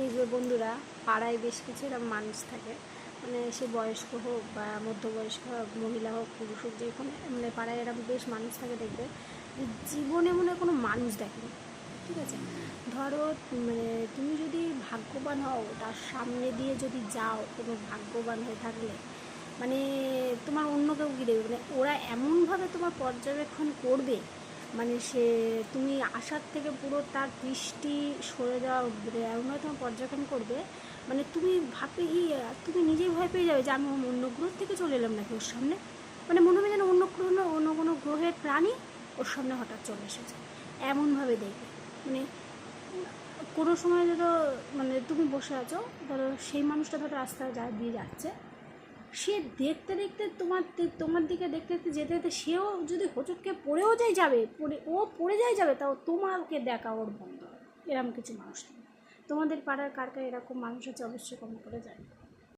দেখবে বন্ধুরা, পাড়ায় বেশ কিছু এরকম মানুষ থাকে, মানে সে বয়স্ক হোক বা মধ্যবয়স্ক হোক, মহিলা হোক পুরুষ হোক, যে কোনো মানে পাড়ায় এরকম বেশ মানুষ থাকে, দেখবে যে জীবনে মনে কোনো মানুষ দেখেনি। ঠিক আছে, ধরো মানে তুমি যদি ভাগ্যবান হও, তার সামনে দিয়ে যদি যাও কোনো ভাগ্যবান হয়ে থাকলে, মানে তোমার অন্য কেউ কী দেবে, মানে ওরা এমনভাবে তোমার পর্যবেক্ষণ করবে, মানে সে তুমি আসার থেকে পুরো তার দৃষ্টি সরে যাওয়া অবধি এমনভাবে তোমার পর্যবেক্ষণ করবে, মানে তুমি ভাববে কি, তুমি নিজেই ভয় পেয়ে যাবে যে আমি অন্য গ্রহ থেকে চলে এলাম নাকি ওর সামনে। মানে মনে হবে যেন অন্য গ্রহ না, অন্য কোনো গ্রহের প্রাণী ওর সামনে হঠাৎ চলে এসেছে, এমনভাবে দেখবে। মানে কোনো সময় ধরো মানে তুমি বসে আছো, ধরো সেই মানুষটা ধরো রাস্তা দিয়ে যাচ্ছে, সে দেখতে দেখতে তোমার দিকে দেখতে দেখতে যেতে যেতে সেও যদি হোঁচটকে পড়েও পড়ে যাবে, তাও তোমাকে দেখা ওর বন্ধ হবে। এরকম কিছু মানুষ থাকে। তোমাদের পাড়ার কার কার এরকম মানুষ আছে অবশ্যই কমেন্ট করে জানাবে।